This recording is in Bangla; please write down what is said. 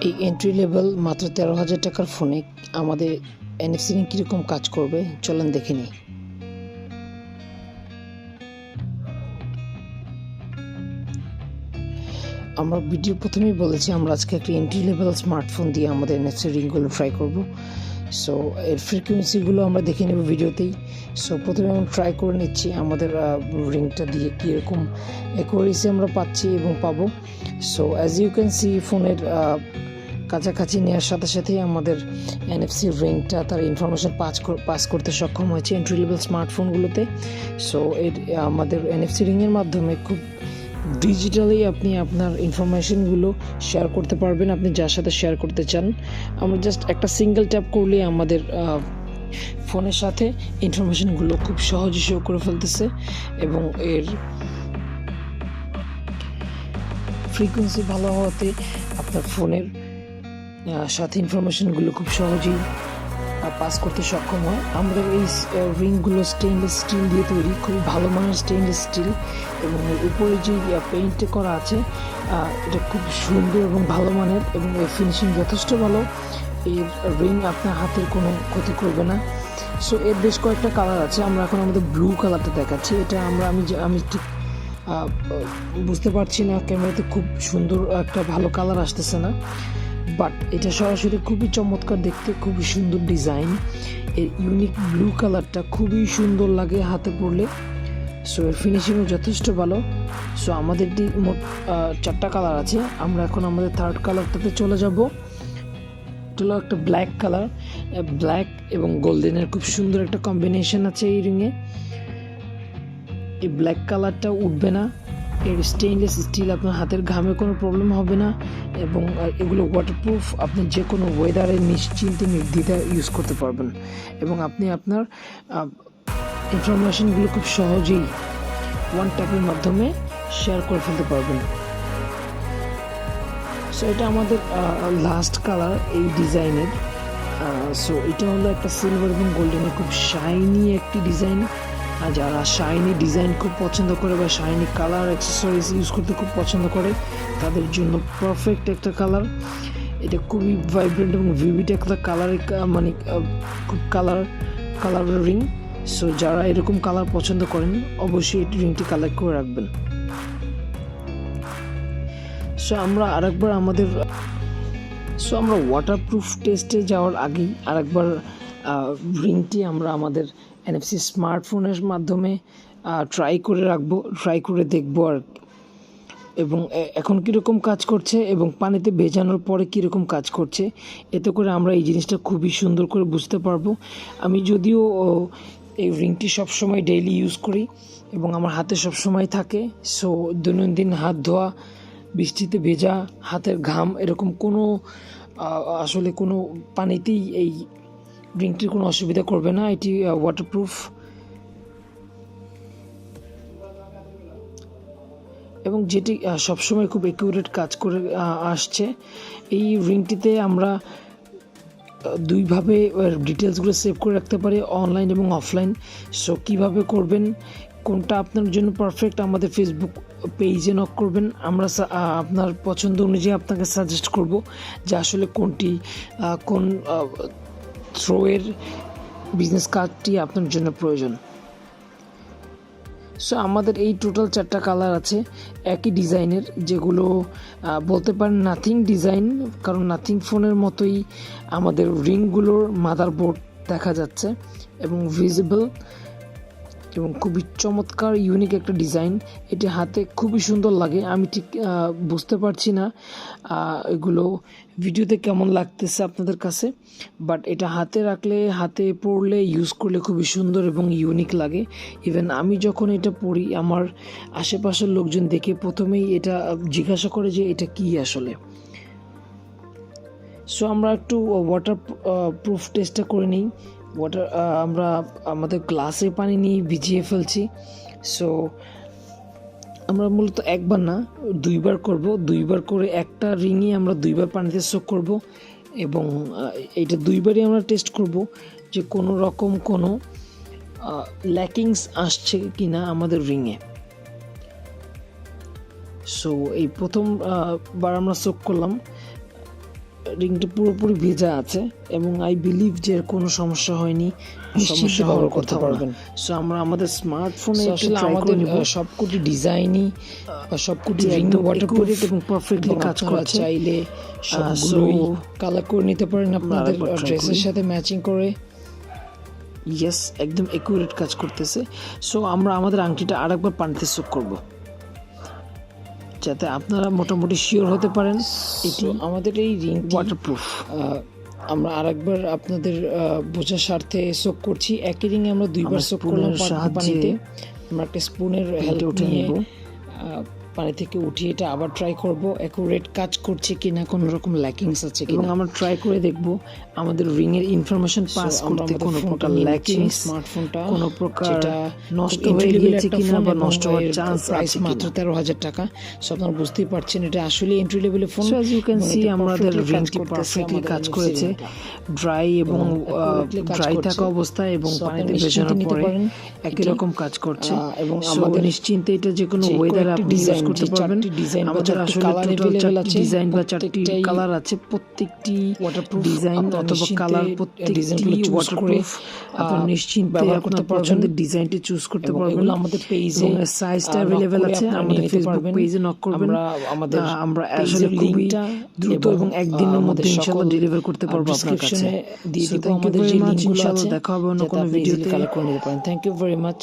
এই এন্ট্রি লেভেল মাত্র 13,000 টাকার ফোনে আমাদের এনএফসি রিং কীরকম কাজ করবে চলেন দেখে নিই। আমরা ভিডিও প্রথমেই বলেছি আমরা আজকে একটা এন্ট্রি লেভেল স্মার্টফোন দিয়ে আমাদের এনএফসি রিংগুলো ট্রাই করব। সো এর ফ্রিকোয়েন্সিগুলো আমরা দেখে নেব ভিডিওতেই। সো প্রথমে আমরা ট্রাই করে নিচ্ছি আমাদের রিংটা দিয়ে কীরকম অ্যাকুরেসি আমরা পাচ্ছি এবং পাবো। So as you can see ফোনের কাছাকাছি নেওয়ার সাথে সাথেই আমাদের এনএফসি রিংটা তার ইনফরমেশন পাস করতে সক্ষম হয়েছে এন্ট্রি লেভেল স্মার্টফোনগুলোতে। সো এর আমাদের এনএফসি রিংয়ের মাধ্যমে খুব ডিজিটালি আপনি আপনার ইনফরমেশনগুলো শেয়ার করতে পারবেন আপনি যার সাথে শেয়ার করতে চান। আমরা জাস্ট একটা সিঙ্গেল ট্যাপ করলে আমাদের ফোনের সাথে ইনফরমেশনগুলো খুব সহজে শো করে ফেলতেছে এবং এর ফ্রিকোয়েন্সি ভালো হওয়াতে আপনার ফোনের সাথে ইনফরমেশনগুলো খুব সহজেই পাস করতে সক্ষম হয়। আমাদের এই রিংগুলো স্টেইনলেস স্টিল দিয়ে তৈরি, খুবই ভালো মানের স্টেইনলেস স্টিল এবং এর উপরে যে পেইন্ট করা আছে এটা খুব সুন্দর এবং ভালো মানের এবং এর ফিনিশিং যথেষ্ট ভালো। এর রিং আপনার হাতের কোনো ক্ষতি করবে না। সো এর বেশ কয়েকটা কালার আছে, আমরা এখন আমাদের ব্লু কালারটা দেখাচ্ছি। এটা আমি ঠিক বুঝতে পারছি না, ক্যামেরাতে খুব সুন্দর একটা ভালো কালার আসতেছে না, বাট এটা সরাসরি খুবই চমৎকার দেখতে, খুবই সুন্দর ডিজাইন। এর ইউনিক ব্লু কালারটা খুবই সুন্দর লাগে হাতে পড়লে। সো এর ফিনিশিংও যথেষ্ট ভালো। সো আমাদের মোট 4টা কালার আছে, আমরা এখন আমাদের থার্ড কালারটাতে চলে যাব। এটা হলো একটা ব্ল্যাক কালার, ব্ল্যাক এবং গোল্ডেনের খুব সুন্দর একটা কম্বিনেশন আছে এই রিংয়ে। এই ব্ল্যাক কালারটা উঠবে না, এর স্টেইনলেস স্টিল, আপনার হাতের ঘামে কোনো প্রবলেম হবে না এবং এগুলো ওয়াটারপ্রুফ, আপনি যে কোনো ওয়েদারে নিশ্চিন্তে নির্দ্বিধায় ইউজ করতে পারবেন এবং আপনি আপনার ইনফরমেশনগুলো খুব সহজেই ওয়ান ট্যাপের মাধ্যমে শেয়ার করে ফেলতে পারবেন। সো এটা আমাদের লাস্ট কালার এই ডিজাইনের। সো এটা হলো একটা সিলভার এবং গোল্ডেনের খুব শাইনি একটি ডিজাইন। আর যারা শাইনি ডিজাইন খুব পছন্দ করে বা শাইনি কালার অ্যাক্সেসরিজ ইউজ করতে খুব পছন্দ করে তাদের জন্য পারফেক্ট একটা কালার। এটা খুবই ভাইব্রেন্ট এবং ভিভিড একটা কালার, মানে খুব কালার রিং। সো যারা এরকম কালার পছন্দ করেন অবশ্যই এই রিংটি কালেক্ট করে রাখবেন। সো আমরা ওয়াটারপ্রুফ টেস্টে যাওয়ার আগেই আরেকবার রিংটি আমরা আমাদের এনএফসি স্মার্টফোনের মাধ্যমে ট্রাই করে দেখবো আর এবং এখন কীরকম কাজ করছে এবং পানিতে ভেজানোর পরে কীরকম কাজ করছে, এতে করে আমরা এই জিনিসটা খুবই সুন্দর করে বুঝতে পারবো। আমি যদিও এই রিংটি সবসময় ডেইলি ইউজ করি এবং আমার হাতে সবসময় থাকে। সো দৈনন্দিন হাত ধোয়া, বৃষ্টিতে ভেজা, হাতের ঘাম, এরকম আসলে কোনো পানিতেই এই রিংটির কোনো অসুবিধা করবে না। এটি ওয়াটারপ্রুফ এবং যেটি সবসময় খুব অ্যাকুরেট কাজ করে আসছে। এই রিংটিতে আমরা দুইভাবে ডিটেলসগুলো সেভ করে রাখতে পারি, অনলাইন এবং অফলাইন। সো কীভাবে করবেন, কোনটা আপনার জন্য পারফেক্ট, আমাদের ফেসবুক পেজে নক করবেন, আমরা আপনার পছন্দ অনুযায়ী আপনাকে সাজেস্ট করব যে আসলে কোন থ্রোয়ের বিজনেস কার্ডটি আপনার জন্য প্রয়োজন। সো আমাদের এই টোটাল 4টা কালার আছে একই ডিজাইনের, যেগুলো বলতে পারেন নাথিং ডিজাইন, কারণ নাথিং ফোনের মতোই আমাদের রিংগুলোর মাদারবোর্ড দেখা যাচ্ছে এবং ভিজিবল এবং খুবই চমৎকার ইউনিক একটা ডিজাইন। এটি হাতে খুবই সুন্দর লাগে। আমি ঠিক বুঝতে পারছি না এগুলো ভিডিওতে কেমন লাগতেছে আপনাদের কাছে, বাট এটা হাতে রাখলে, হাতে পরলে, ইউজ করলে খুবই সুন্দর এবং ইউনিক লাগে। ইভেন আমি যখন এটা পরি আমার আশেপাশের লোকজন দেখে প্রথমেই এটা জিজ্ঞাসা করে যে এটা কি আসলে। সো আমরা একটু ওয়াটার প্রুফ টেস্টটা করে নিই। আমরা আমাদের গ্লাসে পানি নিয়ে ভিজিয়ে ফেলছি। সো আমরা মূলত একবার না 2বার করব, 2বার করে একটা রিংই আমরা 2বার পানিতে সোক করব এবং এটা 2বারই আমরা টেস্ট করব যে কোনো রকম কোনো ল্যাকিংস আসছে কিনা আমাদের রিংয়ে। সো এই প্রথমবার আমরা সোক করলাম, রিংটা পুরোপুরি ভেজা আছে এবং আই বিলিভ যে কোনো সমস্যা হয়নি, সমস্যা হওয়ার কথা পারবেন। সো আমরা আমাদের স্মার্টফোনে আসলে আমাদের সবকটি ডিজাইনই বা সবকটি রিং ওয়াটারপ্রুফ এবং পারফেক্টলি কাজ করা চাইলে সবগুলোই কালার করে নিতে পারেন আপনাদের ড্রেসের সাথে ম্যাচিং করে। ইয়েস, একদম একুরেট কাজ করতেছে। সো আমরা আমাদের আংটিটা আরেকবার পানিতে সোক করব যাতে আপনারা মোটামুটি শিওর হতে পারেন এটি আমাদের এই রিং ওয়াটারপ্রুফ। আমরা আরেকবার আপনাদের বোঝার স্বার্থে সোক করছি। একই রিংয়ে আমরা দুইবার সোক করলাম পানিতে। আমরা একটা স্পুনের হেল্প উঠে নেব, পানি থেকে উঠিয়ে এটা আবার ট্রাই করব অ্যাকুরেট কাজ করছে কিনা, কোনো রকম ল্যাকিংস আছে কিনা, এবং আমরা ট্রাই করে দেখব আমাদের রিং এর ইনফরমেশন পাস করতে কোনো প্রকার ল্যাকিংস, স্মার্টফোনটা কোনো প্রকার নষ্ট হয়ে গিয়েছে কিনা বা নষ্ট হওয়ার চান্স আছে মাত্র 13,000 টাকা। সো আপনারা বুঝতেই পারছেন এটা আসলে এন্ট্রি লেভেলের ফোন। অ্যাজ ইউ ক্যান সি আমাদের রিংটি পারফেক্টলি কাজ করেছে, ড্রাই এবং ড্রাই থাকা অবস্থায় এবং পানিতে ভেজানোর পরে একই রকম কাজ করছে এবং আমাদের নিশ্চিন্তে এটা যে কোনো ওয়েদারে আপনি ইউজ করতে পারবেন। আমাদের আসলে টোটাল 4টি ডিজাইন বা 4টি কালার আছে, প্রত্যেকটি ওয়াটারপ্রুফ ডিজাইন অথবা কালার প্রত্যেকটি ওয়াটারপ্রুফ। আপনারা নিশ্চিন্তে ব্যবহার করতে পছন্দের ডিজাইনটি চুজ করতে পারবেন। আমাদের পেজে সাইজটা अवेलेबल আছে, আমাদের ফেসবুক পেজে নক করবেন। আমরা আসলে লিংকটা দ্রুত এবং একদিনের মধ্যে ইনশাআল্লাহ ডেলিভার করতে পারবো আপনার কাছে। দিয়ে দিব আমাদের যে লিংকগুলো আছে, দেখা হবে অন্য কোনো ভিডিওতে কালেক্ট করে নিতে পারেন। Thank you very much.